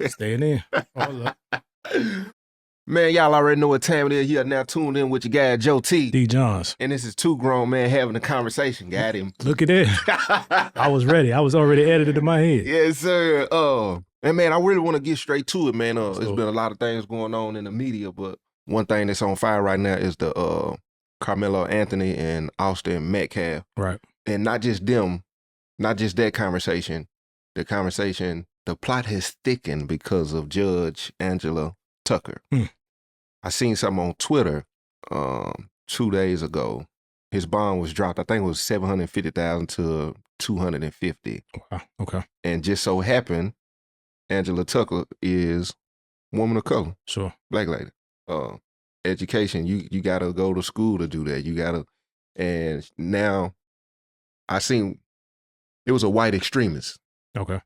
Staying in. All up. Man, y'all already know what time it is. You are now tuned in with your guy, Joe T. D. Johns. And this is two grown men having a conversation. Got him. Look at that. I was ready. I was already edited in my head. Yes, sir. And man, I really want to get straight to it, man. There's been a lot of things going on in the media, but one thing that's on fire right now is the Carmelo Anthony and Austin Metcalf. Right. And not just them, not just that conversation. The plot has thickened because of Judge Angela Tucker. I seen something on Twitter 2 days ago. His bond was dropped. I think it was $750,000 to $250,000. Wow. Okay. And just so happened, Angela Tucker is woman of color. Sure. Black lady. Education, you gotta go to school to do that. And now I seen it was a white extremist. Okay.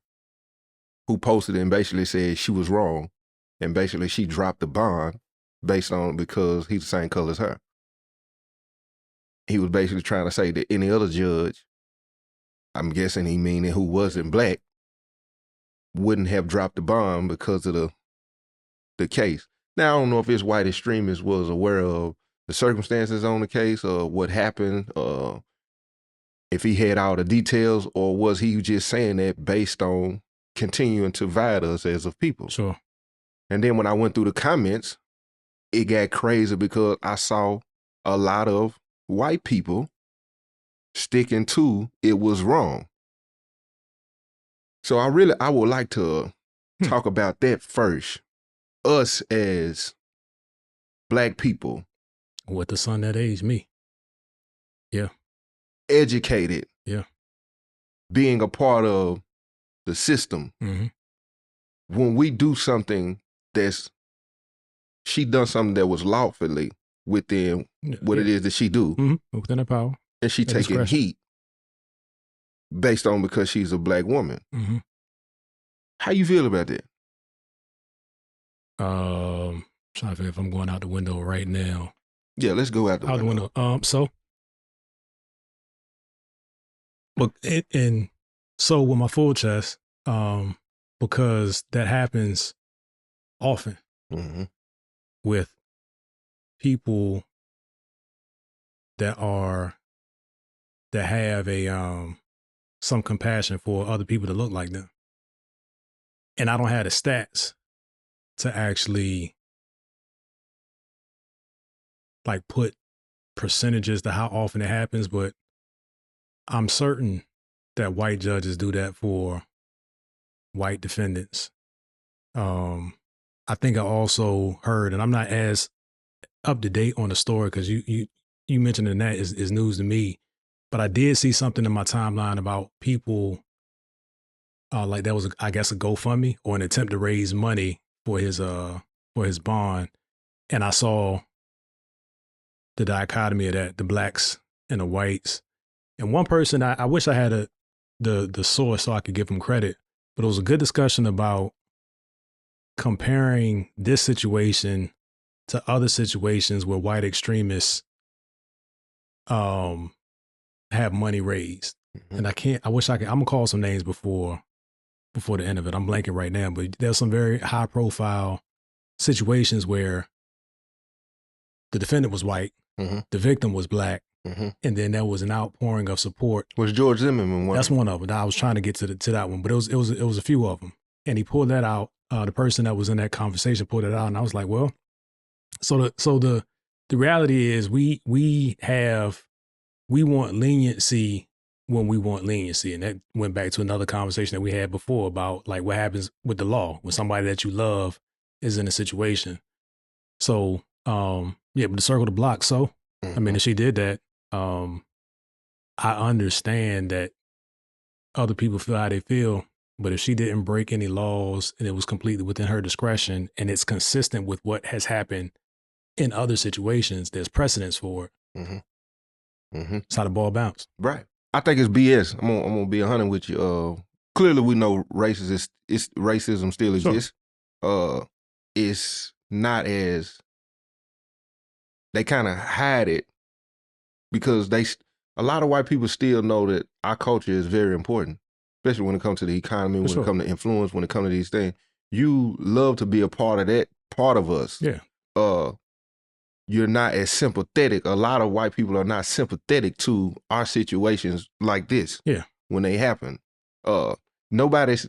Who posted it and basically said she was wrong. And basically she dropped the bond based on because he's the same color as her. He was basically trying to say that any other judge, I'm guessing he meaning who wasn't black, wouldn't have dropped the bond because of the case. Now, I don't know if this white extremist was aware of the circumstances on the case or what happened, if he had all the details, or was he just saying that based on continuing to divide us as a people? Sure. And then when I went through the comments, it got crazy because I saw a lot of white people sticking to it was wrong. So I would like to talk about that first. Us as black people. With the son that aged me. Yeah. Educated. Yeah. Being a part of the system. Mm-hmm. When we do something she done something that was lawfully within what it is that she do. Mm-hmm. Within her power. And she taking heat based on because she's a black woman. Mm-hmm. How you feel about that? Trying to figure if I'm going out the window right now. Yeah, let's go out the window. So look, so with my full chest, because that happens often with people that have a some compassion for other people that look like them. And I don't have the stats to actually like put percentages to how often it happens, but I'm certain that white judges do that for white defendants. I think I also heard, and I'm not as up to date on the story because you mentioning that is news to me, but I did see something in my timeline about people like that was I guess a GoFundMe or an attempt to raise money for his bond, and I saw the dichotomy of that, the blacks and the whites. And one person, I wish I had the source so I could give him credit, but it was a good discussion about comparing this situation to other situations where white extremists have money raised. And I wish I could, I'm gonna call some names before the end of it. I'm blanking right now, but there's some very high profile situations where the defendant was white, the victim was black, and then there was an outpouring of support. Was George Zimmerman one? That's one of them. I was trying to get to that one, but it was a few of them. And he pulled that out. The person that was in that conversation pulled it out, and I was like, well, so the reality is we want leniency when we want leniency. And that went back to another conversation that we had before about like what happens with the law when somebody that you love is in a situation. So, but to circle the block. So, I mean, if she did that, I understand that other people feel how they feel, but if she didn't break any laws and it was completely within her discretion and it's consistent with what has happened in other situations, there's precedence for it. It's how the ball bounced. Right. I think it's BS. I'm gonna be 100 with you. Clearly, we know racism still exists. Sure. It's not as they kind of hide it because a lot of white people still know that our culture is very important. especially when it comes to the economy, when sure. it comes to influence, when it comes to these things. You love to be a part of that part of us. Yeah. You're not as sympathetic. A lot of white people are not sympathetic to our situations like this. Yeah. When they happen. Nobody's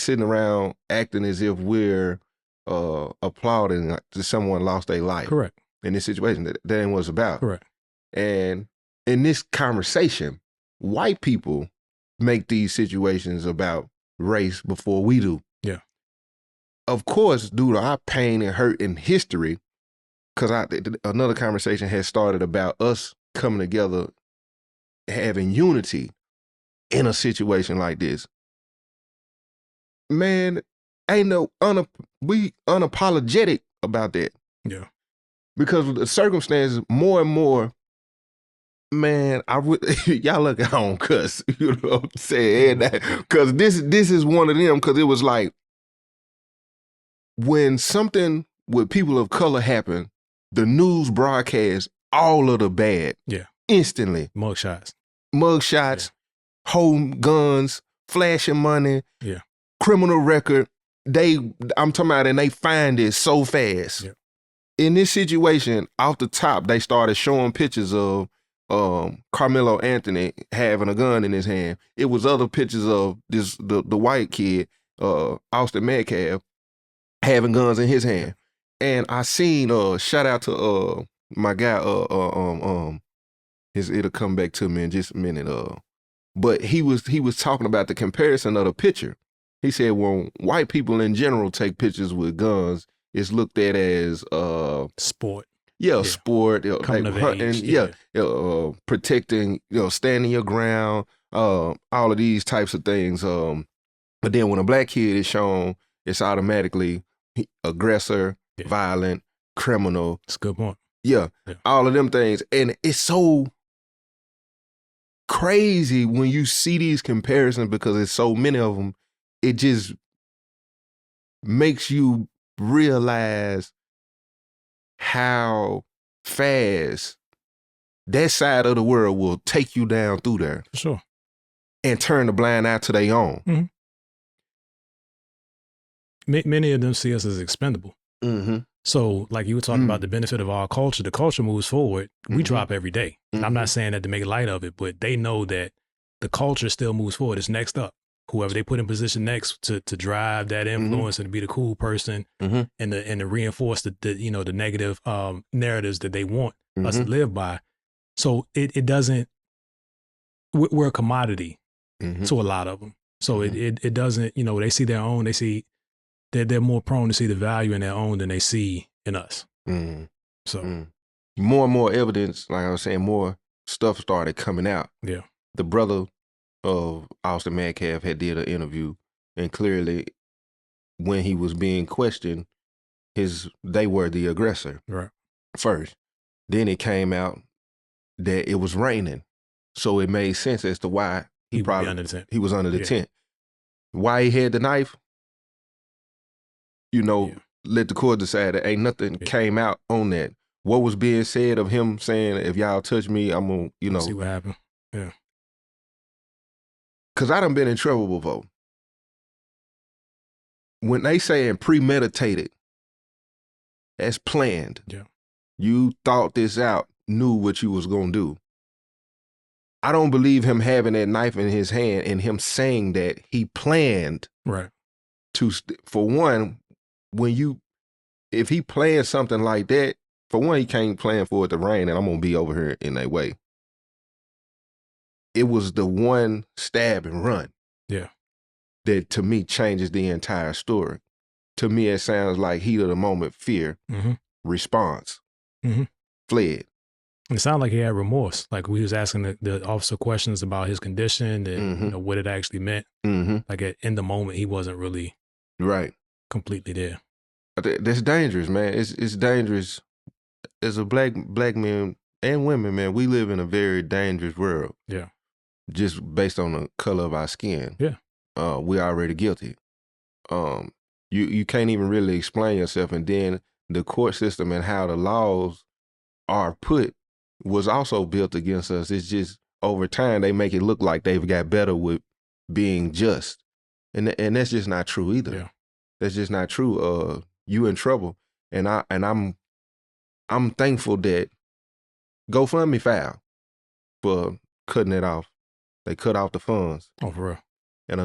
sitting around acting as if we're applauding to someone lost their life. Correct. In this situation. That ain't what it's about. Correct. And in this conversation, white people make these situations about race before we do. Yeah. Of course, due to our pain and hurt in history, because another conversation has started about us coming together, having unity in a situation like this. Man, ain't we unapologetic about that. Yeah. Because of the circumstances, more and more, man, y'all look, I don't cuss, you know what I'm saying? Because this is one of them, because it was like, when something with people of color happened, the news broadcast all of the bad. Yeah. Instantly. Mugshots. Yeah. Holding guns, flashing money. Yeah. Criminal record. I'm talking about, and they find it so fast. Yeah. In this situation, off the top, they started showing pictures of Carmelo Anthony having a gun in his hand. It was other pictures of the white kid, Austin Metcalf, having guns in his hand. And I seen shout out to my guy it'll come back to me in just a minute. But he was talking about the comparison of the picture. He said when white people in general take pictures with guns, it's looked at as sport. Yeah, sport. Coming like hunting, protecting, standing your ground, all of these types of things. But then when a black kid is shown, it's automatically aggressor, violent, criminal. That's a good point. Yeah, all of them things. And it's so crazy when you see these comparisons, because there's so many of them. It just makes you realize how fast that side of the world will take you down through there. For sure. And turn the blind eye to their own. Mm-hmm. Many of them see us as expendable. Mm-hmm. So like you were talking about the benefit of our culture, the culture moves forward. We drop every day. And I'm not saying that to make light of it, but they know that the culture still moves forward. It's next up. Whoever they put in position next to drive that influence and to be the cool person and to reinforce the the negative narratives that they want us to live by. So it doesn't. We're a commodity to a lot of them. So it doesn't. They see their own. They see they're more prone to see the value in their own than they see in us. So more and more evidence, like I was saying, more stuff started coming out. Yeah, the brother of Austin Metcalf had did an interview, and clearly when he was being questioned, they were the aggressor first. Then it came out that it was raining, so it made sense as to why he was under the tent. Why he had the knife, let the court decide. That ain't nothing came out on that. What was being said of him saying, if y'all touch me, I'm gonna see what happened. Yeah. Because I done been in trouble before. When they saying premeditated, that's planned. Yeah. You thought this out, knew what you was going to do. I don't believe him having that knife in his hand and him saying that he planned. Right. For one, if he planned something like that, for one, he can't plan for it to rain and I'm going to be over here in that way. It was the one stab and run. Yeah. That to me changes the entire story. To me, it sounds like heat of the moment, fear, response, fled. It sounded like he had remorse. Like we was asking the officer questions about his condition and what it actually meant. Like in the moment, he wasn't really completely there. That's dangerous, man. It's dangerous. As a black men and women, man, we live in a very dangerous world. Yeah. Just based on the color of our skin. Yeah. We're already guilty. You can't even really explain yourself, and then the court system and how the laws are put was also built against us. It's just over time they make it look like they've got better with being just. And that's just not true either. Yeah. That's just not true. You in trouble. And I'm thankful that GoFundMe filed for cutting it off. They cut off the funds. Oh, for real. And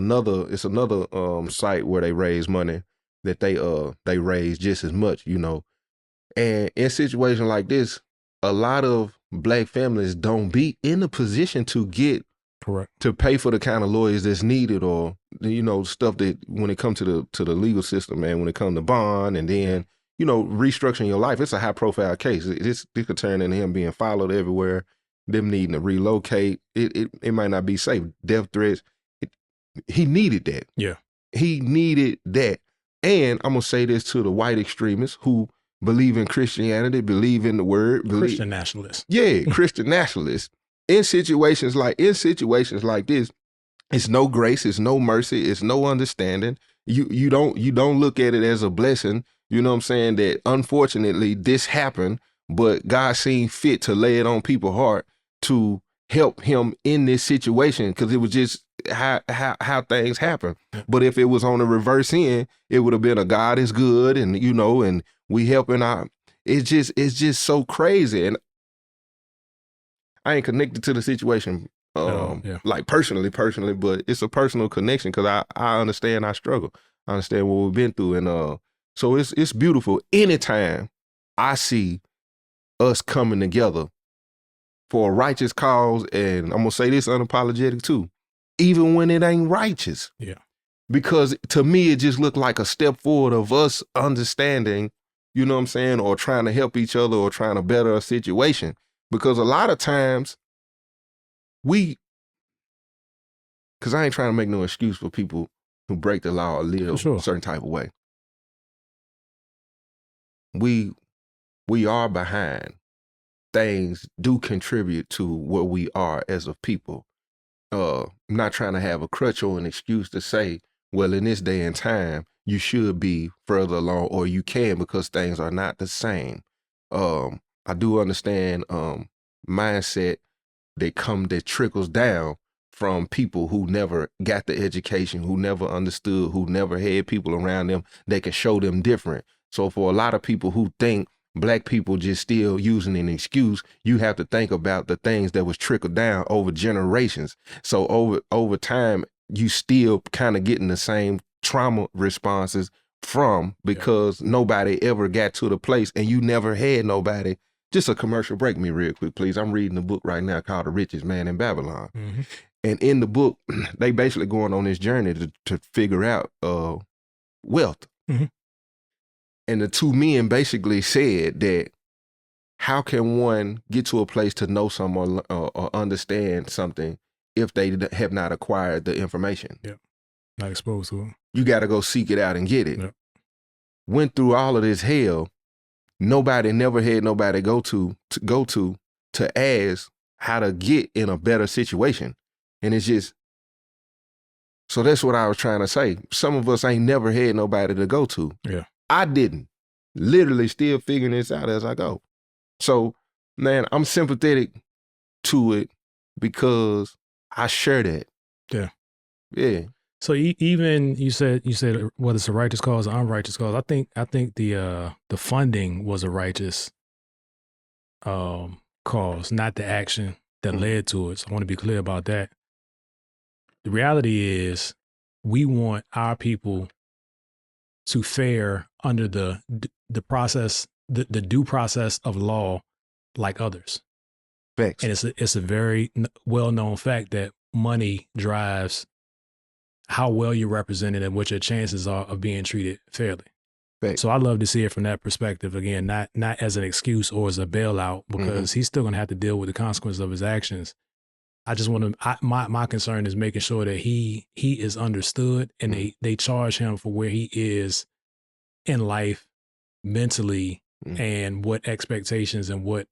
it's another site where they raise money that they raise just as much, you know. And in situations like this, a lot of Black families don't be in a position to get correct to pay for the kind of lawyers that's needed, or, you know, stuff that when it comes to the legal system, man, when it comes to bond and then, you know, restructuring your life. It's a high profile case. This could turn into him being followed everywhere, them needing to relocate. It might not be safe. Death threats. He needed that. Yeah. He needed that. And I'm going to say this to the white extremists who believe in Christianity, believe in the word. Christian nationalists. Yeah, Christian nationalists. In situations like this, it's no grace, it's no mercy, it's no understanding. You don't look at it as a blessing. You know what I'm saying? That unfortunately this happened, but God seen fit to lay it on people's heart to help him in this situation, because it was just how things happen. But if it was on the reverse end, it would have been a God is good, and, you know, and we helping out. It's just so crazy. And I ain't connected to the situation like personally, but it's a personal connection because I understand our struggle. I understand what we've been through. And so it's beautiful. Anytime I see us coming together for a righteous cause, and I'm going to say this unapologetic too, even when it ain't righteous. Yeah. Because to me, it just looked like a step forward of us understanding, you know what I'm saying, or trying to help each other or trying to better a situation. Because a lot of times because I ain't trying to make no excuse for people who break the law or live a certain type of way. We are behind. Things do contribute to where we are as a people. I'm not trying to have a crutch or an excuse to say, well, in this day and time, you should be further along, or you can, because things are not the same. I do understand mindset that trickles down from people who never got the education, who never understood, who never had people around them that can show them different. So for a lot of people who think Black people just still using an excuse, you have to think about the things that was trickled down over generations. So over time, you still kind of getting the same trauma responses because nobody ever got to the place, and you never had nobody. Just a commercial break me real quick, please. I'm reading a book right now called The Richest Man in Babylon. Mm-hmm. And in the book, they basically going on this journey to figure out wealth. Mm-hmm. And the two men basically said that how can one get to a place to know someone or understand something if they have not acquired the information? Yeah, not exposed to it. You got to go seek it out and get it. Yep. Went through all of this hell. Nobody never had nobody go to ask how to get in a better situation. And it's just, so that's what I was trying to say. Some of us ain't never had nobody to go to. Yeah. I didn't. Literally still figuring this out as I go. So, man, I'm sympathetic to it because I share that. Yeah. Yeah. So even you said whether it's a righteous cause or unrighteous cause, I think the funding was a righteous cause, not the action that led to it. So I want to be clear about that. The reality is we want our people to fare under the process, the due process of law like others. Facts. And it's a very well-known fact that money drives how well you're represented and what your chances are of being treated fairly. Facts. So I love to see it from that perspective. Again, not as an excuse or as a bailout, because he's still going to have to deal with the consequences of his actions. I just want to, my concern is making sure that he is understood and they charge him for where he is in life mentally and what expectations and what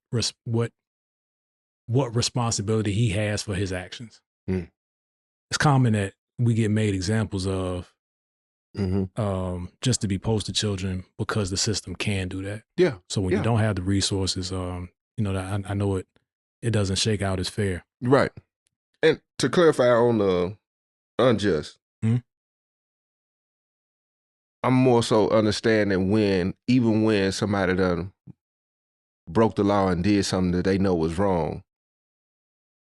responsibility he has for his actions. It's common that we get made examples of just to be poster children because the system can do that. Yeah. So when you don't have the resources, I know it doesn't shake out as fair. Right. And to clarify on unjust. Hmm? I'm more so understanding even when somebody done broke the law and did something that they know was wrong,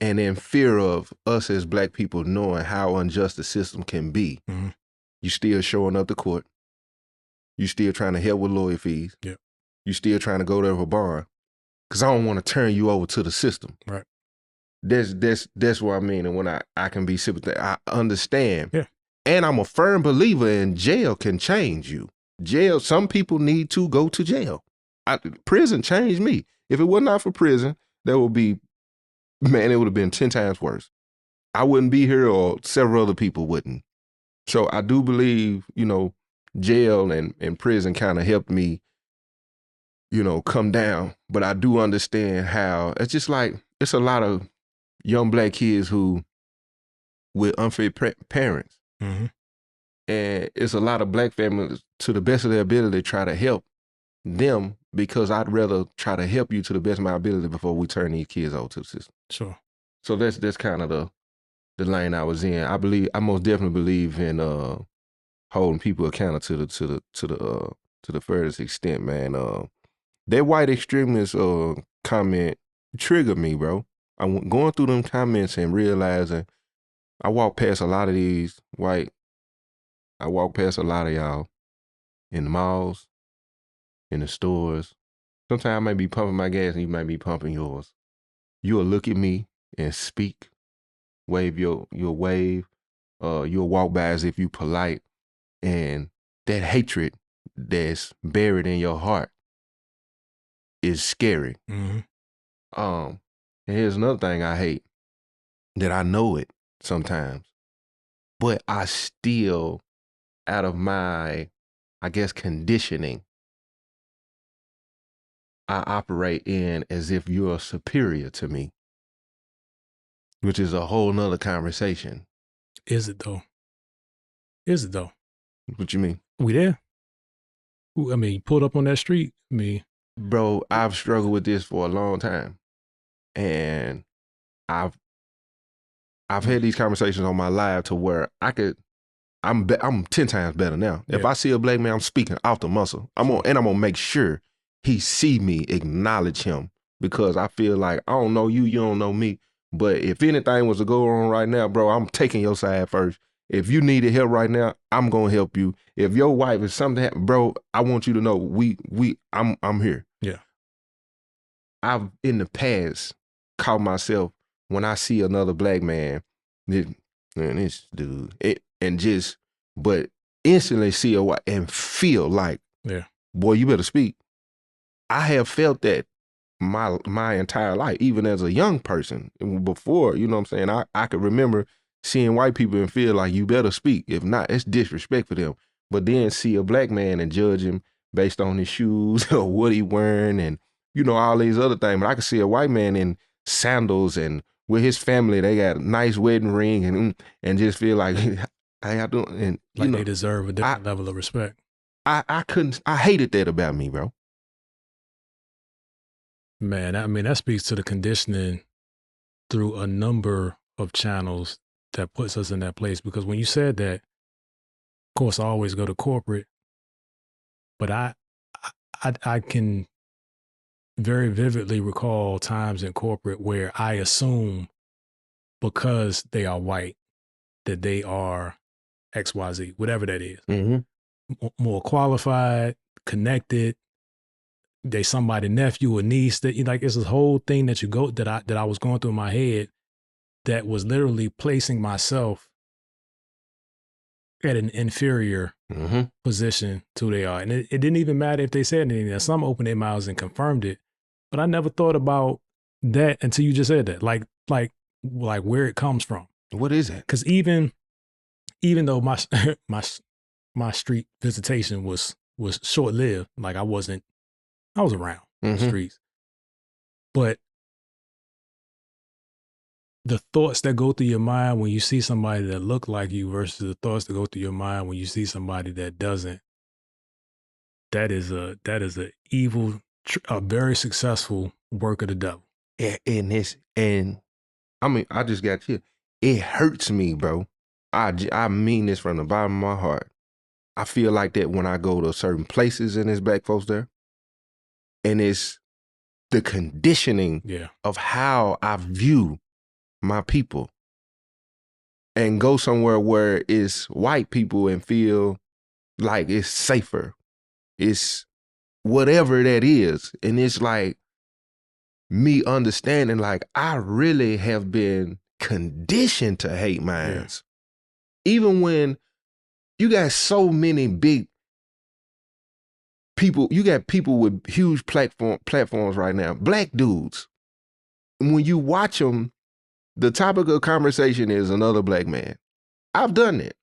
and in fear of us as black people knowing how unjust the system can be, you still showing up to court. You still trying to help with lawyer fees. Yeah. You still trying to go there for bond. Because I don't want to turn you over to the system. Right. That's what I mean. And when I can be sympathetic, I understand. Yeah. And I'm a firm believer in jail can change you. Jail, some people need to go to jail. Prison changed me. If it was not for prison, it would have been 10 times worse. I wouldn't be here, or several other people wouldn't. So I do believe, jail and prison kind of helped me, come down. But I do understand how it's just like, it's a lot of young black kids who with unfit parents. Mm-hmm. And it's a lot of black families, to the best of their ability, try to help them, because I'd rather try to help you to the best of my ability before we turn these kids over to the system. Sure. So that's kind of the lane I was in. I most definitely believe in holding people accountable to the furthest extent, man. That white extremist comment triggered me, bro. I'm going through them comments and realizing I walk past a lot of y'all in the malls, in the stores. Sometimes I might be pumping my gas and you might be pumping yours. You'll look at me and speak, wave your wave. You'll walk by as if you polite, and that hatred that's buried in your heart is scary. Mm-hmm. And here's another thing I hate, that I know it sometimes, but I still, out of my, I guess, conditioning, I operate in as if you're superior to me, which is a whole nother conversation. Is it though? Is it though? What you mean? We there? I mean, you pulled up on that street. I mean, bro, I've struggled with this for a long time, and I've had these conversations on my live to where I'm 10 times better now. Yeah. If I see a black man, I'm speaking off the muscle. I'm gonna make sure he see me, acknowledge him, because I feel like I don't know you, you don't know me. But if anything was to go on right now, bro, I'm taking your side first. If you needed help right now, I'm gonna help you. If your wife is something happen, bro, I want you to know I'm here. Yeah. I've in the past caught myself when I see another black man, this dude, but instantly see a white and feel like, yeah, boy, you better speak. I have felt that my entire life, even as a young person. Before, you know what I'm saying, I could remember seeing white people and feel like, you better speak. If not, it's disrespect for them. But then see a black man and judge him based on his shoes or what he wearing and, all these other things. But I could see a white man in sandals and with his family, they got a nice wedding ring and just feel like, how y'all doing? And like they deserve a different level of respect. I hated that about me, bro. Man, I mean, that speaks to the conditioning through a number of channels that puts us in that place. Because when you said that, of course, I always go to corporate, but I can very vividly recall times in corporate where I assume because they are white that they are XYZ, whatever that is. Mm-hmm. More qualified, connected. They somebody nephew or niece. That like it's this whole thing that I was going through in my head that was literally placing myself at an inferior position to who they are. And it didn't even matter if they said anything. Some opened their mouths and confirmed it. But I never thought about that until you just said that. Like where it comes from. What is it? Because even though my street visitation was short lived, like I was around the streets, but the thoughts that go through your mind when you see somebody that look like you versus the thoughts that go through your mind when you see somebody that doesn't, that is a evil, a very successful work of the devil. And I mean, I just got here. It hurts me, bro, I mean this from the bottom of my heart. I feel like that when I go to certain places and there's black folks there, and it's the conditioning of how I view my people, and go somewhere where it's white people and feel like it's safer. It's whatever that is. And it's like me understanding like I really have been conditioned to hate mines. Even when you got so many big people, you got people with huge platforms right now, black dudes. And when you watch them, the topic of conversation is another black man. I've done it.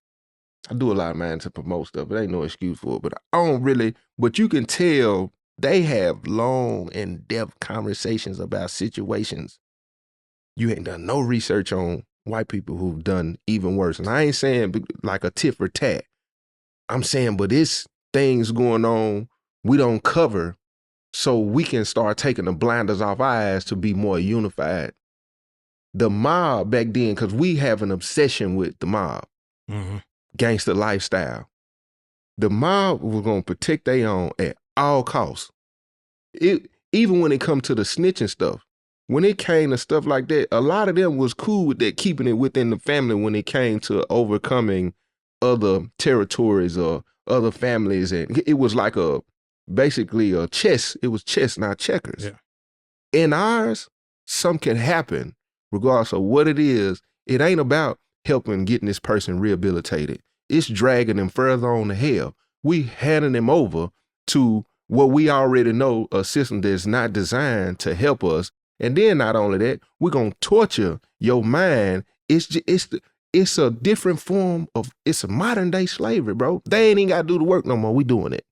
I do a lot of mine to promote stuff. It ain't no excuse for it, but I don't really, but you can tell they have long, in-depth conversations about situations. You ain't done no research on white people who've done even worse. And I ain't saying like a tit for tat. I'm saying, but it's things going on we don't cover so we can start taking the blinders off our eyes to be more unified. The mob back then, because we have an obsession with the mob, gangster lifestyle. The mob was going to protect their own at all costs. Even when it come to the snitching stuff, when it came to stuff like that, a lot of them was cool with that, keeping it within the family when it came to overcoming other territories or other families. And it was like basically a chess. It was chess, not checkers. Yeah. In ours, something can happen regardless of what it is. It ain't about helping getting this person rehabilitated. It's dragging them further on to hell. We handing them over to what we already know, a system that's not designed to help us. And then not only that, we're going to torture your mind. It's a different form of, it's a modern day slavery, bro. They ain't even got to do the work no more. We doing it.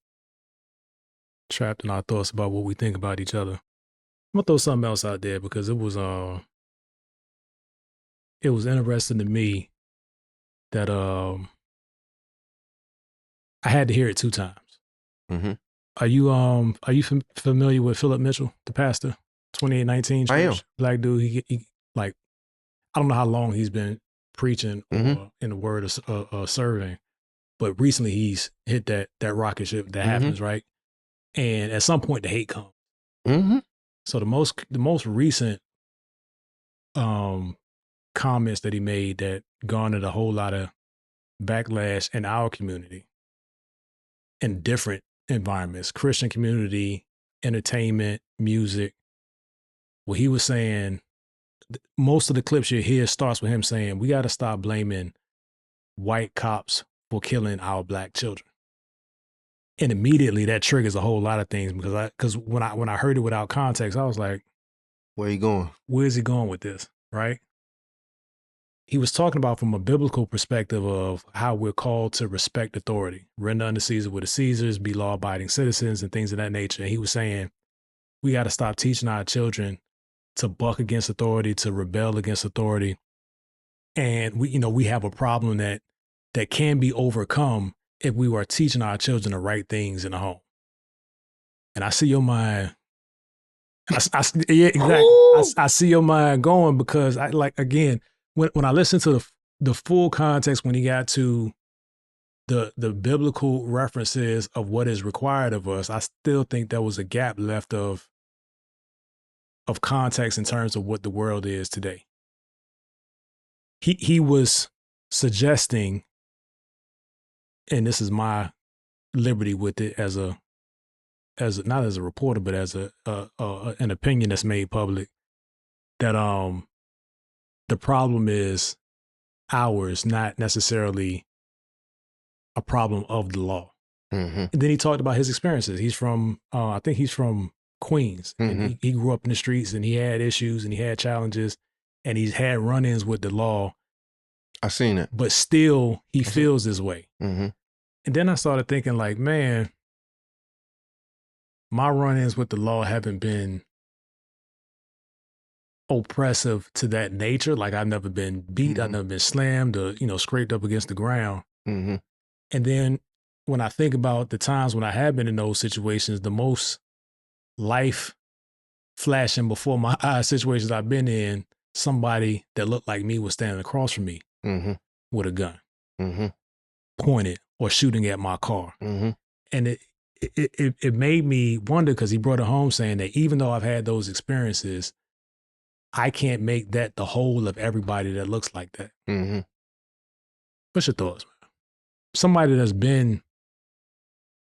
Trapped in our thoughts about what we think about each other. I'm gonna throw something else out there because it was interesting to me that I had to hear it 2 times. Mm-hmm. Are you familiar with Phillip Mitchell, the pastor, 2819 church? I am. Black dude. He like, I don't know how long he's been preaching or in the word of serving, but recently he's hit that rocket ship that happens, right? And at some point the hate comes. So the most recent comments that he made that garnered a whole lot of backlash in our community in different environments, Christian community, entertainment, music. Well, he was saying, most of the clips you hear starts with him saying, we got to stop blaming white cops for killing our black children. And immediately that triggers a whole lot of things because when I heard it without context, I was like, where you going? Where's he going with this, right? He was talking about from a biblical perspective of how we're called to respect authority, render unto Caesar what is Caesar's, be law-abiding citizens and things of that nature. And he was saying, we got to stop teaching our children to buck against authority, to rebel against authority. And we have a problem that can be overcome if we were teaching our children the right things in the home. And I see your mind. Yeah, exactly. I see your mind going because I like, again, when I listen to the full context, when he got to the biblical references of what is required of us, I still think there was a gap left of context in terms of what the world is today. He was suggesting, and this is my liberty with it as not as a reporter, but as an opinion that's made public, that the problem is ours, not necessarily a problem of the law. And then he talked about his experiences. He's from, I think he's from Queens, and he grew up in the streets, and he had issues and he had challenges, and he's had run-ins with the law. I seen it. But still, he feels this way. And then I started thinking like, man, my run-ins with the law haven't been oppressive to that nature. Like I've never been beat. I've never been slammed or, scraped up against the ground. And then when I think about the times when I have been in those situations, the most life flashing before my eyes situations I've been in, somebody that looked like me was standing across from me with a gun. Mm-hmm. pointed or shooting at my car. Mm-hmm. And it made me wonder, because he brought it home saying that even though I've had those experiences, I can't make that the whole of everybody that looks like that. Mm-hmm. What's your thoughts, man? Somebody that's been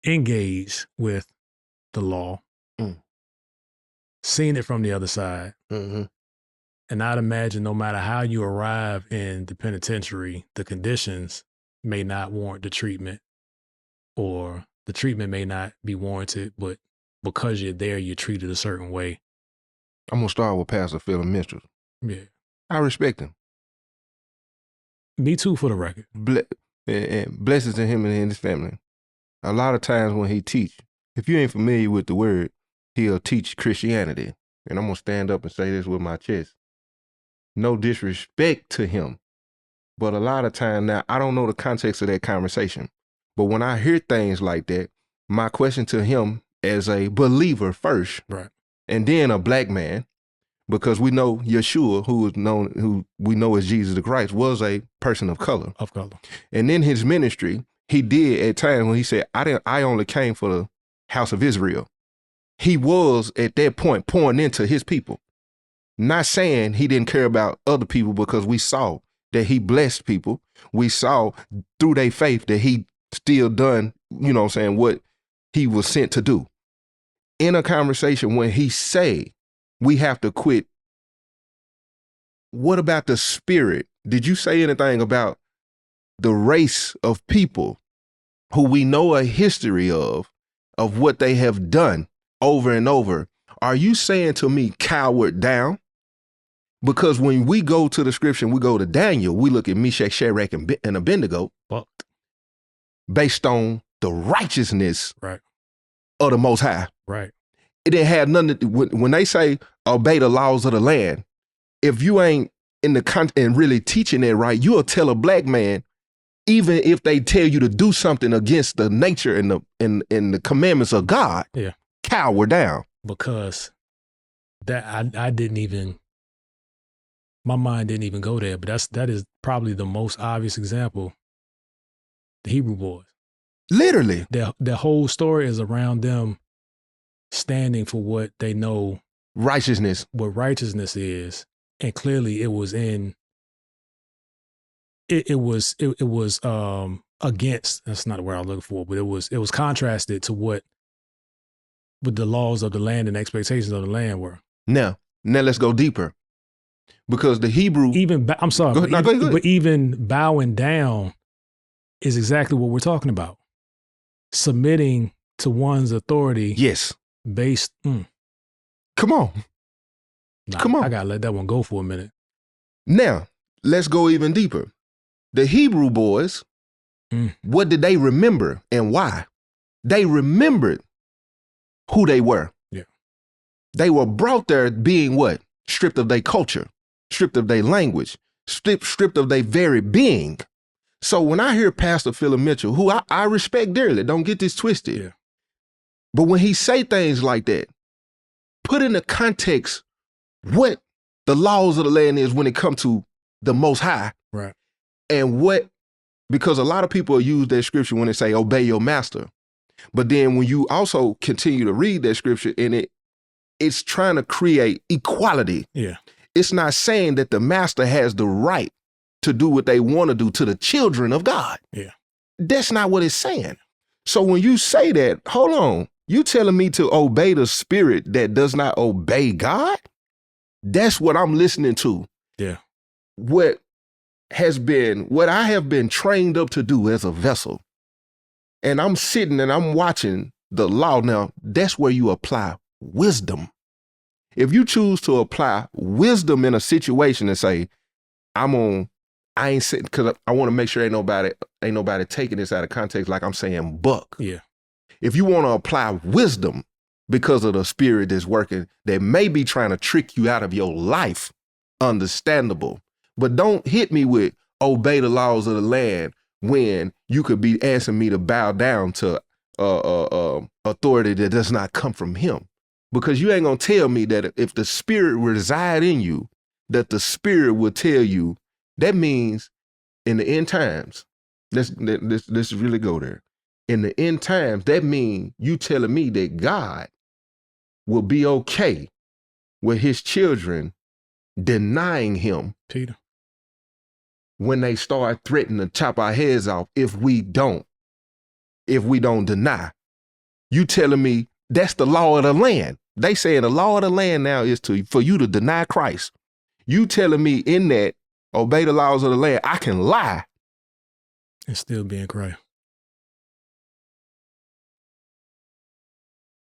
engaged with the law, seen it from the other side, and I'd imagine no matter how you arrive in the penitentiary, the conditions may not warrant the treatment, or the treatment may not be warranted, but because you're there, you're treated a certain way. I'm going to start with Pastor Phillip Mitchell. Yeah. I respect him. Me too, for the record. And blessings to him and his family. A lot of times when he teach, if you ain't familiar with the word, he'll teach Christianity. And I'm going to stand up and say this with my chest. No disrespect to him, but a lot of time now, I don't know the context of that conversation. But when I hear things like that, my question to him as a believer first, right, and then a black man, because we know Yeshua, who we know as Jesus the Christ, was a person of color. And in his ministry, he did at times when he said, I only came for the house of Israel. He was at that point pouring into his people. Not saying he didn't care about other people, because we saw that he blessed people. We saw through their faith that he still done, what he was sent to do. In a conversation when he say we have to quit, what about the spirit? Did you say anything about the race of people who we know a history of what they have done over and over? Are you saying to me, coward down? Because when we go to the scripture, we go to Daniel, we look at Meshach, Shadrach, and Abednego based on the righteousness of the Most High. Right. It didn't have nothing to, when they say obey the laws of the land, if you ain't in the content and really teaching it right, you'll tell a black man, even if they tell you to do something against the nature and the commandments of God, cower down. Because that I didn't even, my mind didn't even go there, but that is probably the most obvious example. The Hebrew boys. Literally. Their whole story is around them standing for what they know righteousness is. And clearly it was against, that's not the word I was looking for, but it was contrasted to what the laws of the land and expectations of the land were. Now let's go deeper. Because the Hebrew, I'm sorry, go ahead. But even bowing down is exactly what we're talking about. Submitting to one's authority. Yes. Based. Come on. Come on. I gotta let that one go for a minute. Now, let's go even deeper. The Hebrew boys, what did they remember and why? They remembered who they were. Yeah. They were brought there being what? Stripped of their culture, stripped of their language, stripped of their very being. So when I hear Pastor Phillip Mitchell, who I respect dearly, don't get this twisted. But when he say things like that, put in the context what the laws of the land is when it comes to the Most High. Right. And because a lot of people use that scripture when they say, obey your master. But then when you also continue to read that scripture, and it's trying to create equality. Yeah. It's not saying that the master has the right to do what they want to do to the children of God. Yeah. That's not what it's saying. So when you say that, hold on, you telling me to obey the spirit that does not obey God? That's what I'm listening to. Yeah. What I have been trained up to do as a vessel. And I'm sitting and I'm watching the law. Now, that's where you apply wisdom. If you choose to apply wisdom in a situation and say, I ain't sitting, because I want to make sure ain't nobody taking this out of context like I'm saying buck. Yeah. If you want to apply wisdom because of the spirit that's working, that may be trying to trick you out of your life, understandable. But don't hit me with obey the laws of the land when you could be asking me to bow down to authority that does not come from him. Because you ain't going to tell me that if the spirit reside in you, that the spirit will tell you. That means in the end times, Let's really go there. In the end times, that means you telling me that God will be okay with his children denying him Peter. when they start threatening to chop our heads off if we don't deny. You telling me that's the law of the land. They saying the law of the land now is for you to deny Christ. You telling me in that obey the laws of the land, I can lie and still be in Christ.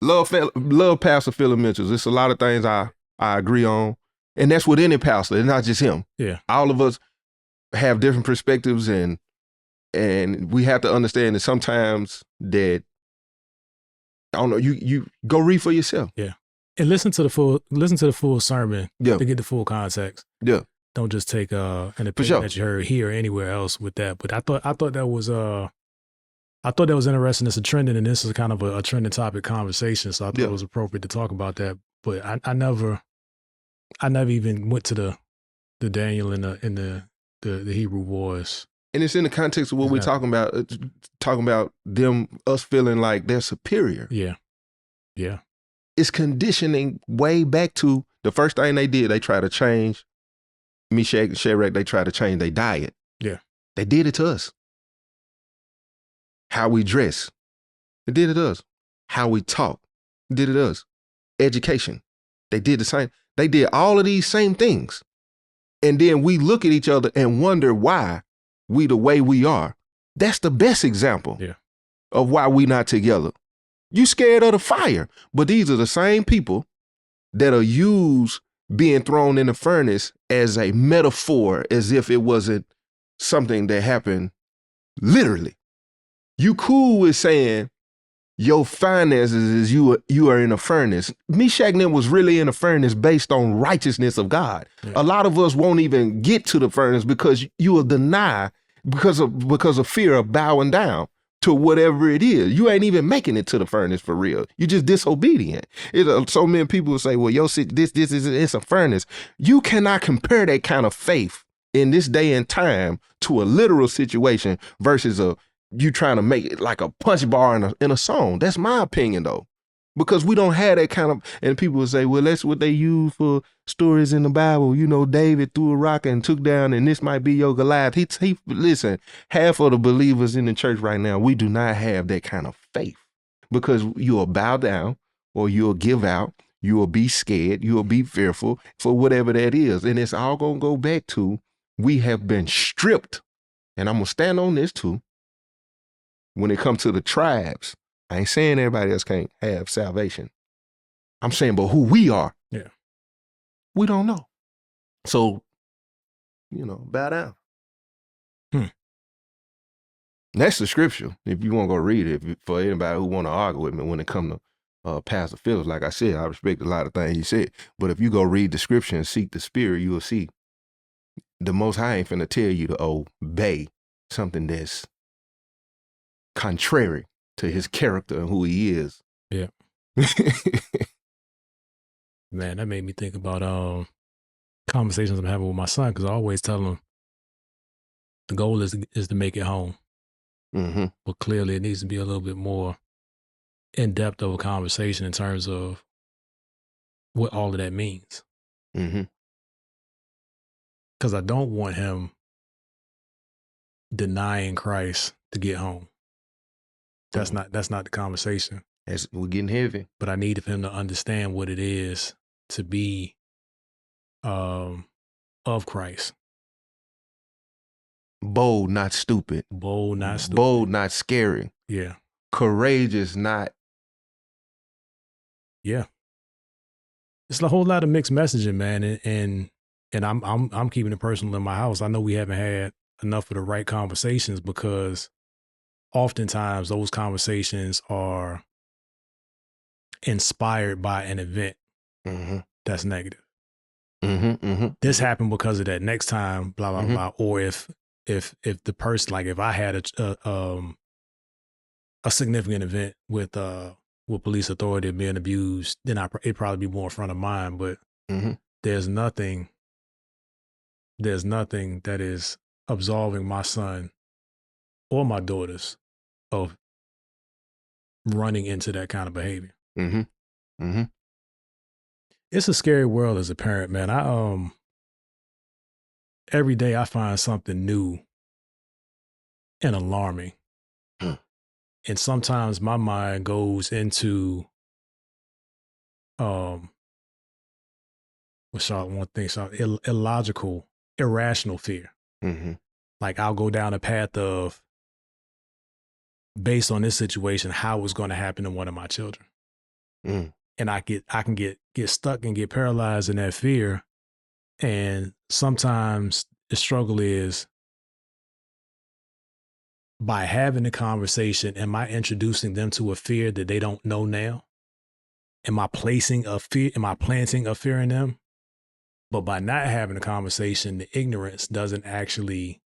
Love Pastor Phillip Mitchell. There's a lot of things I agree on. And that's with any pastor. It's not just him. Yeah. All of us have different perspectives, and we have to understand that sometimes that, I don't know, you go read for yourself. Yeah. And listen to the full sermon to get the full context. Yeah. Don't just take an opinion that you heard here or anywhere else with that. But I thought that was interesting. It's a trending, and this is kind of a trending topic conversation. So I thought it was appropriate to talk about that. But I never even went to the Daniel and the Hebrew wars. And it's in the context of what we're talking about us feeling like they're superior. Yeah. Yeah. It's conditioning way back to the first thing they did. They tried to change Meshach and Shadrach. They tried to change their diet. Yeah. They did it to us. How we dress. They did it to us. How we talk. They did it to us. Education. They did the same. They did all of these same things. And then we look at each other and wonder why we the way we are. That's the best example of why we not together. You scared of the fire, but these are the same people that are used being thrown in the furnace as a metaphor, as if it wasn't something that happened literally. You cool with saying your finances is you are in a furnace. Meshach and them was really in a furnace based on righteousness of God. Yeah. A lot of us won't even get to the furnace because you will deny because of fear of bowing down to whatever it is. You ain't even making it to the furnace for real. You just disobedient. So many people will say, well, this is it's a furnace. You cannot compare that kind of faith in this day and time to a literal situation versus you trying to make it like a punch bar in a song. That's my opinion, though, because we don't have that kind of. And people will say, well, that's what they use for stories in the Bible. You know, David threw a rock and took down, and this might be your Goliath. He listen. Half of the believers in the church right now, we do not have that kind of faith, because you will bow down or you'll give out. You will be scared. You will be fearful for whatever that is, and it's all gonna go back to we have been stripped. And I'm gonna stand on this too. When it comes to the tribes, I ain't saying everybody else can't have salvation. I'm saying, but who we are, we don't know. So, bow down. That's the scripture. If you want to go read it, for anybody who want to argue with me when it comes to Pastor Phillips, like I said, I respect a lot of things he said. But if you go read the scripture and seek the spirit, you will see the Most High ain't finna tell you to obey something that's contrary to his character and who he is. Yeah. Man, that made me think about conversations I'm having with my son, because I always tell him the goal is to make it home. Mm-hmm. But clearly it needs to be a little bit more in-depth of a conversation in terms of what all of that means. Mm-hmm. Because I don't want him denying Christ to get home. That's not the conversation. We're getting heavy. But I need him to understand what it is to be of Christ. Bold, not stupid. Bold, not stupid. Bold, not scary. Yeah. Courageous, not. Yeah. It's a whole lot of mixed messaging, man, and I'm keeping it personal in my house. I know we haven't had enough of the right conversations, because oftentimes those conversations are inspired by an event that's negative. This happened because of that. Next time, blah blah blah. Or if the person, like if I had a significant event with police authority being abused, then it'd probably be more in front of mine. But there's nothing that is absolving my son or my daughters of running into that kind of behavior. Mm-hmm. Mm-hmm. It's a scary world as a parent, man. Every day I find something new and alarming. And sometimes my mind goes into illogical, irrational fear. Mm-hmm. Like I'll go down a path of, based on this situation, how it's going to happen to one of my children. Mm. And I can get stuck and get paralyzed in that fear. And sometimes the struggle is, by having the conversation, am I introducing them to a fear that they don't know now? Am I planting a fear in them? But by not having a conversation, the ignorance doesn't actually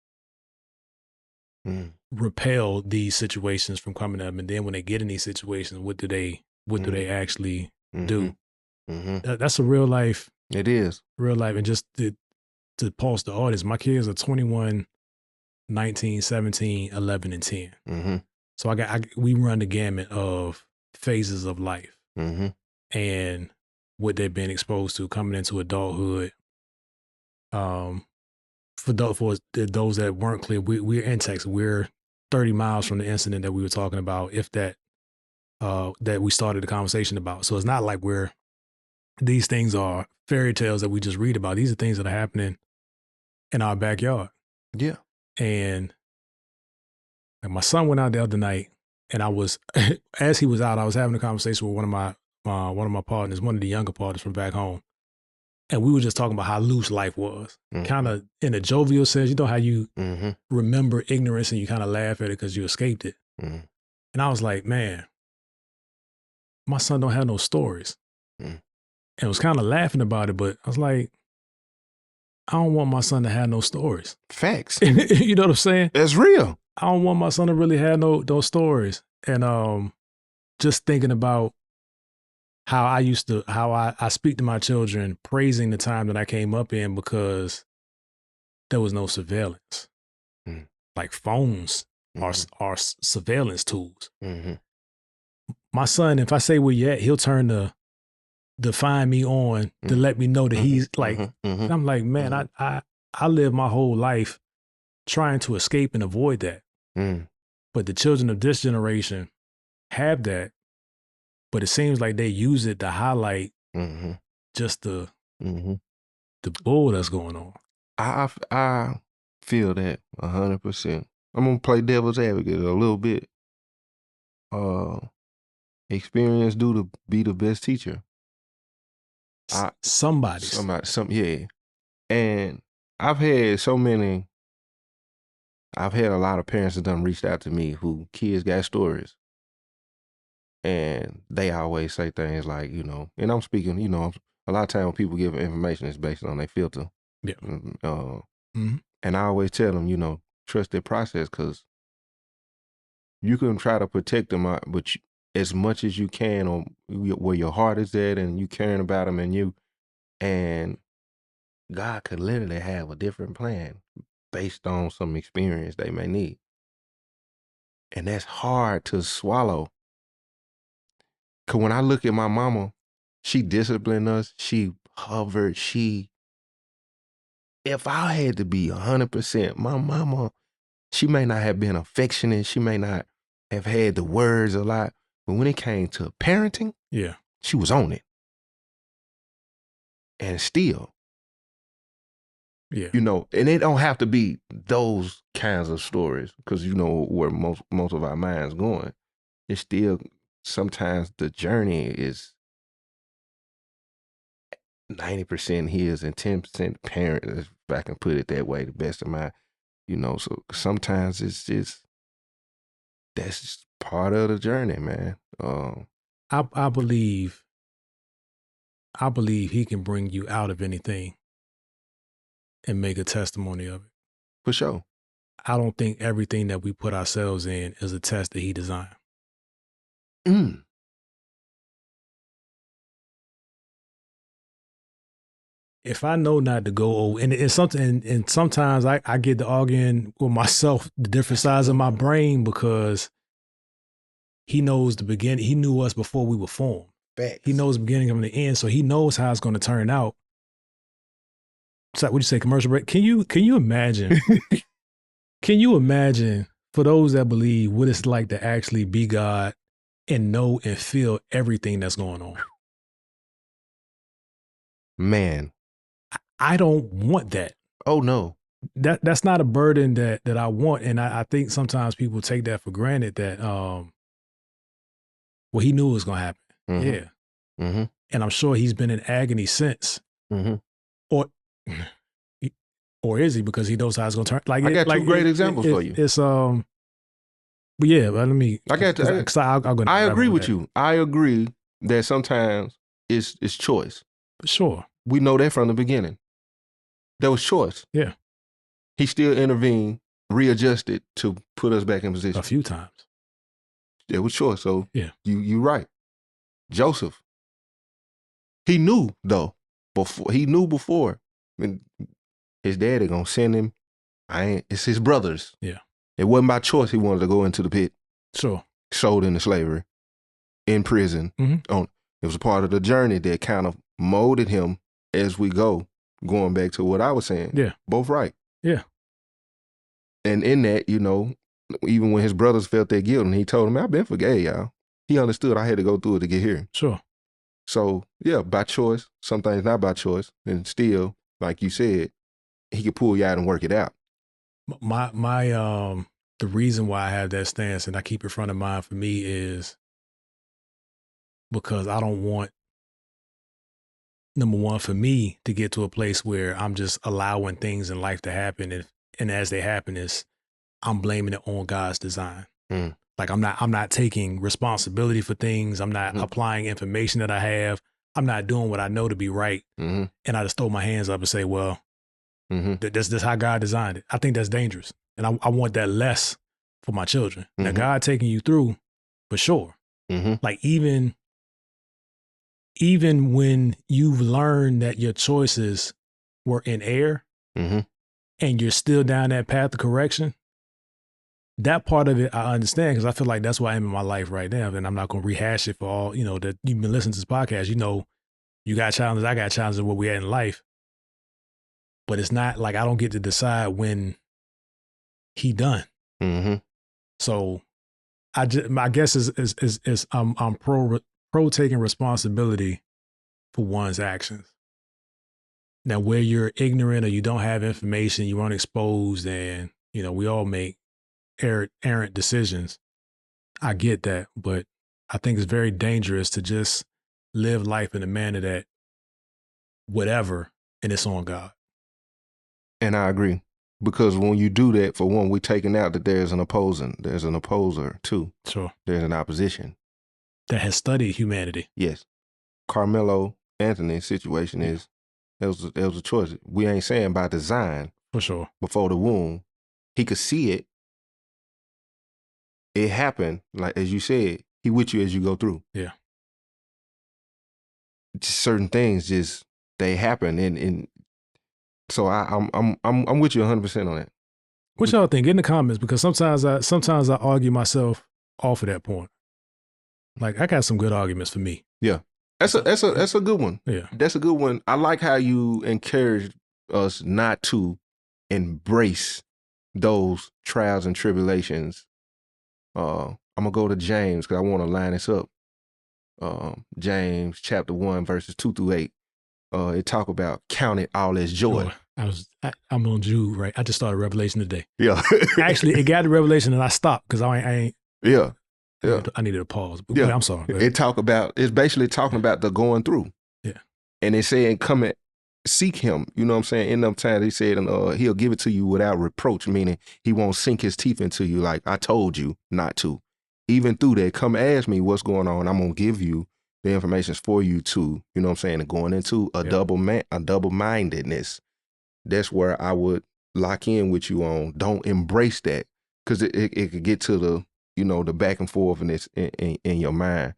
repel these situations from coming up. And then when they get in these situations, what do they actually do? Mm-hmm. That's a real life. It is. Real life. And just to pulse the audience, my kids are 21, 19, 17, 11, and 10. Mm-hmm. So we run the gamut of phases of life. Mm-hmm. And what they've been exposed to coming into adulthood. For those that weren't clear, we're in Texas. We're 30 miles from the incident that we were talking about, if that we started the conversation about. So it's not like these things are fairy tales that we just read about. These are things that are happening in our backyard. Yeah. And like, my son went out the other night, and I was, as he was out, I was having a conversation with one of my partners, one of the younger partners from back home. And we were just talking about how loose life was, kind of in a jovial sense. You know how you remember ignorance and you kind of laugh at it because you escaped it. And I was like, man, my son don't have no stories. And I was kind of laughing about it, but I was like, I don't want my son to have no stories. Facts. You know what I'm saying? That's real. I don't want my son to really have no stories. And just thinking about how I speak to my children, praising the time that I came up in, because there was no surveillance. Like phones are surveillance tools. My son, if I say where you at, he'll turn to find me on to let me know that he's like, and I'm like, man, I live my whole life trying to escape and avoid that. But the children of this generation have that, but it seems like they use it to highlight just the bull that's going on. I feel that 100%. I'm gonna play devil's advocate a little bit. Experience do to be the best teacher. Yeah. And I've had a lot of parents that done reached out to me who kids got stories. And they always say things like, and I'm speaking, a lot of time when people give information, it's based on their filter. Yeah. And I always tell them, trust their process, because you can try to protect them, but as much as you can, on where your heart is at, and you caring about them, and God could literally have a different plan based on some experience they may need. And that's hard to swallow. Because when I look at my mama, she disciplined us. She hovered. If I had to be 100%, my mama, she may not have been affectionate. She may not have had the words a lot. But when it came to parenting, yeah, she was on it. And still, yeah, and it don't have to be those kinds of stories, because where most of our minds going. It's still, sometimes the journey is 90% his and 10% parent, if I can put it that way, the best of my, so sometimes it's just, that's just part of the journey, man. I believe he can bring you out of anything and make a testimony of it. For sure. I don't think everything that we put ourselves in is a test that he designed. Mm. if I know not to go over, and it's something, and sometimes I get to arguing with myself, the different sides of my brain, because he knows the beginning. He knew us before we were formed. Facts. He knows the beginning from the end, so he knows how it's going to turn out. So, what'd you say, commercial break? Can you imagine? Can you imagine, for those that believe, what it's like to actually be God and know and feel everything that's going on? Man. I don't want that. Oh no. That's not a burden that I want. And I think sometimes people take that for granted that well, he knew it was gonna happen. Mm-hmm. Yeah. Mm-hmm. And I'm sure he's been in agony since. Mm-hmm. Or is he, because he knows how it's gonna turn? Like, I got two great examples for you. It's but yeah, but let me. I got to. I'll go. I agree with you. I agree that sometimes it's choice. Sure. We know that from the beginning. There was choice. Yeah. He still intervened, readjusted to put us back in position. A few times. There was choice. So yeah, you're right. Joseph. He knew though. Before. I mean, his daddy gonna send him. It's his brothers. Yeah. It wasn't by choice he wanted to go into the pit. Sure. Sold into slavery. In prison. Mm-hmm. It was a part of the journey that kind of molded him as we go. Going back to what I was saying. Yeah. Both right. Yeah. And in that, even when his brothers felt their guilt and he told them, I've been forgave, y'all. He understood I had to go through it to get here. Sure. So, yeah, by choice. Some things not by choice. And still, like you said, he could pull you out and work it out. The reason why I have that stance and I keep it front of mind for me is because I don't want, number one, for me to get to a place where I'm just allowing things in life to happen, and as they happen, I'm blaming it on God's design. Like I'm not taking responsibility for things. I'm not applying information that I have. I'm not doing what I know to be right. And I just throw my hands up and say, well, that's how God designed it. I think that's dangerous. And I want that less for my children. Now, God taking you through, for sure. Like even when you've learned that your choices were in error and you're still down that path of correction, that part of it I understand, because I feel like that's where I am in my life right now. And I'm not going to rehash it for all, that you've been listening to this podcast. You got challenges, I got challenges where we're at in life. But it's not like I don't get to decide when he done. So my guess is I'm pro taking responsibility for one's actions. Now, where you're ignorant or you don't have information, you aren't exposed, and we all make errant decisions. I get that, but I think it's very dangerous to just live life in a manner that whatever, and it's on God. And I agree. Because when you do that, for one, we're taking out that there's an opposer too. Sure. There's an opposition. That has studied humanity. Yes. Carmelo Anthony's situation is, it was a choice. We ain't saying by design. For sure. Before the womb. He could see it. It happened, like as you said, he with you as you go through. Yeah. Just certain things they happen, and so I'm with you 100% on that. What y'all think? Get in the comments, because sometimes I argue myself off of that point. Like I got some good arguments for me. Yeah. That's a good one. Yeah. That's a good one. I like how you encourage us not to embrace those trials and tribulations. I'm gonna go to James because I want to line this up. James chapter 1 verses 2-8. It talk about count it all as joy. I'm on Jude, right? I just started Revelation today. Yeah. Actually, it got to Revelation and I stopped because I ain't. Yeah. I needed a pause. But yeah. I'm sorry. It's basically talking about the going through. Yeah. And it's saying seek him. You know what I'm saying? In them times he said, he'll give it to you without reproach, meaning he won't sink his teeth into you like I told you not to. Even through that, come ask me what's going on. I'm gonna give you the information for you to, you know what I'm saying, and going into a double-mindedness. That's where I would lock in with you on. Don't embrace that, because it could get to the, the back and forth in your mind.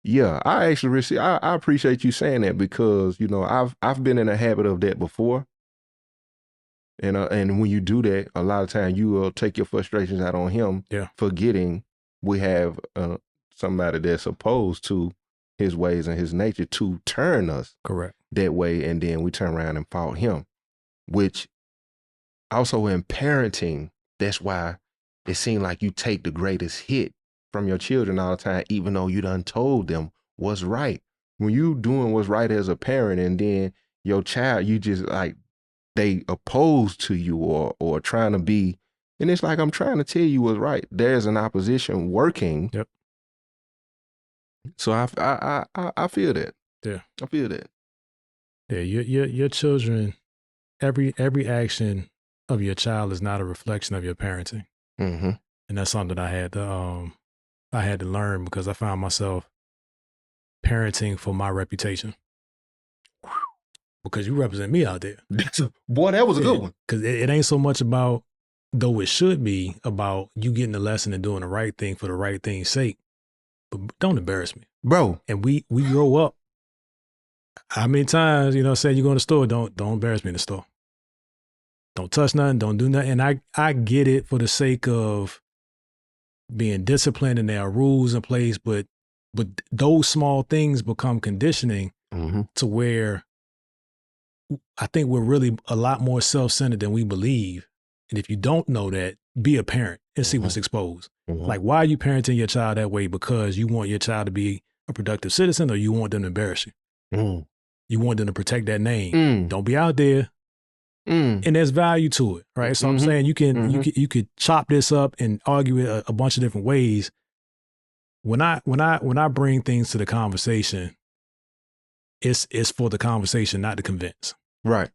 Yeah, I actually receive. I appreciate you saying that because you know I've been in a habit of that before, and when you do that, a lot of time you will take your frustrations out on him, Yeah. forgetting we have somebody that's opposed to his ways and his nature to turn us Correct. that way, and then we turn around and fault him. Which also in parenting, that's why it seems like you take the greatest hit from your children all the time, even though you done told them what's right. When you doing what's right as a parent, and then your child, you just like they opposed to you or trying to be, and it's like I'm trying to tell you what's right. There's an opposition working. Yep. So I feel that. Yeah. I feel that. Yeah. Your children, every action of your child is not a reflection of your parenting. Mm-hmm. And that's something I had to learn because I found myself parenting for my reputation. Because you represent me out there. Boy, that was a good one. Because it ain't so much about, though it should be about you getting the lesson and doing the right thing for the right thing's sake. But don't embarrass me. Bro. And we grow up. How many times, say you go in the store, don't embarrass me in the store. Don't touch nothing, don't do nothing. And I get it for the sake of being disciplined and there are rules in place, but those small things become conditioning to where I think we're really a lot more self-centered than we believe. And if you don't know that, be a parent and see what's exposed. Like, why are you parenting your child that way? Because you want your child to be a productive citizen, or you want them to embarrass you? You want them to protect that name. Don't be out there. And there's value to it, right? So I'm saying you could chop this up and argue it a bunch of different ways. When I bring things to the conversation, it's for the conversation, not to convince. Right.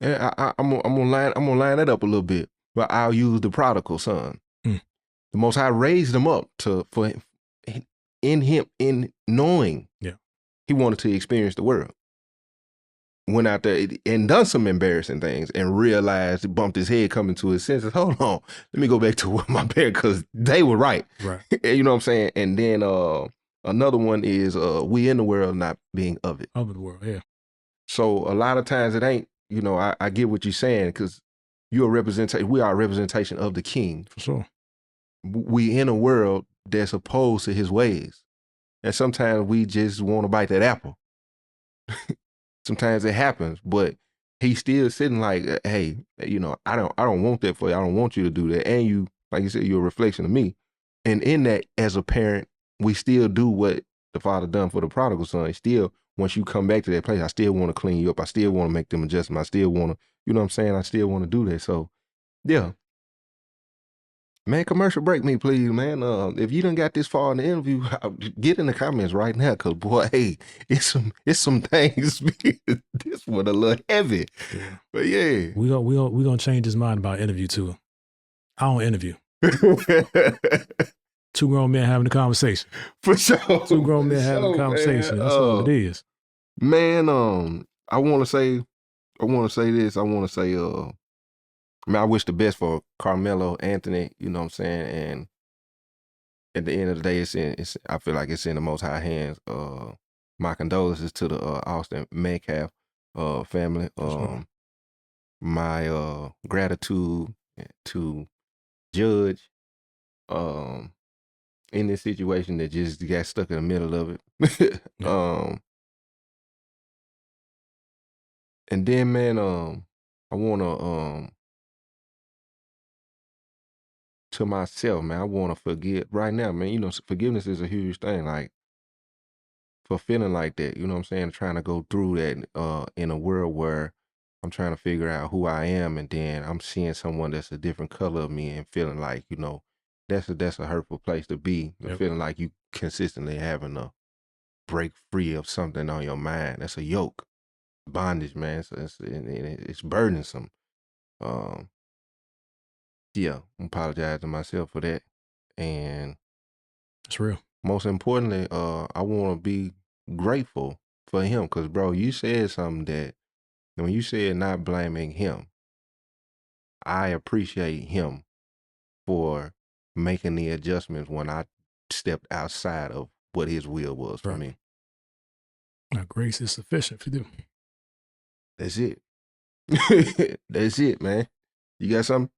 And I'm gonna line that up a little bit, but I'll use the prodigal son. The Most High raised him up in knowing he wanted to experience the world. Went out there and done some embarrassing things and realized, bumped his head coming to his senses. Hold on, let me go back to my parents because they were right. Right. You know what I'm saying? And then another one is we in the world not being of it. Of the world, yeah. So a lot of times it ain't, I get what you're saying because we are a representation of the king. For sure. We in a world that's opposed to his ways. And sometimes we just want to bite that apple. Sometimes it happens, but he's still sitting like, hey, I don't want that for you. I don't want you to do that. And you, like you said, you're a reflection of me. And in that, as a parent, we still do what the father done for the prodigal son. Still, once you come back to that place, I still want to clean you up. I still want to make them adjustments. I still want to, you know what I'm saying? I still want to do that. So, yeah. Man, commercial break me, please, man. If you done got this far in the interview, get in the comments right now, cause boy, hey, it's some things. This one a little heavy, but yeah, we gonna change his mind about interview too. I don't interview. Two grown men having a conversation. For sure. Two grown men having a conversation. Man. That's all it is. Man, I want to say this. I want to say, man, I wish the best for Carmelo, Anthony, you know what I'm saying? And at the end of the day, I feel like it's in the Most High hands. My condolences to the Austin Metcalf family. My gratitude to Judge in this situation that just got stuck in the middle of it. And then, man, I want to to myself, man, I want to forgive right now, man. Forgiveness is a huge thing. Like, for feeling like that, you know what I'm saying? Trying to go through that in a world where I'm trying to figure out who I am, and then I'm seeing someone that's a different color of me and feeling like, that's a hurtful place to be. Feeling like you consistently having to break free of something on your mind. That's a yoke. Bondage, man. So it's burdensome. Yeah, I apologize to myself for that. And it's real. Most importantly, I want to be grateful for him because, bro, you said something that when you said not blaming him, I appreciate him for making the adjustments when I stepped outside of what his will was for me. Now, grace is sufficient for you. That's it. That's it, man. You got something?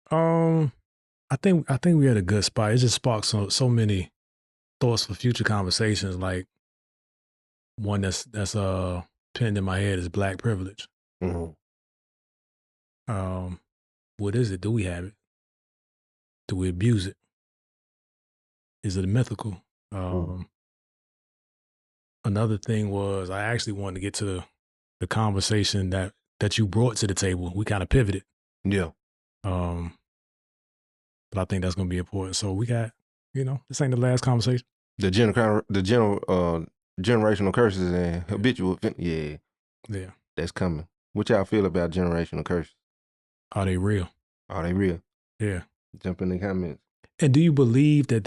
I think we had a good spot. It just sparked so many thoughts for future conversations. Like one that's pinned in my head is black privilege. Mm-hmm. What is it? Do we have it? Do we abuse it? Is it mythical? Another thing was I actually wanted to get to the conversation that you brought to the table. We kind of pivoted. Yeah. But I think that's going to be important. So we got, this ain't the last conversation. The generational curses and habitual. Yeah. That's coming. What y'all feel about generational curses? Are they real? Are they real? Yeah. Jump in the comments. And do you believe that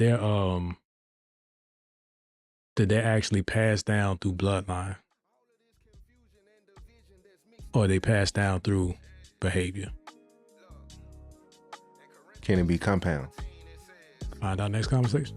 they're actually passed down through bloodline? Or they passed down through behavior? Can it be compound? Find out next conversation.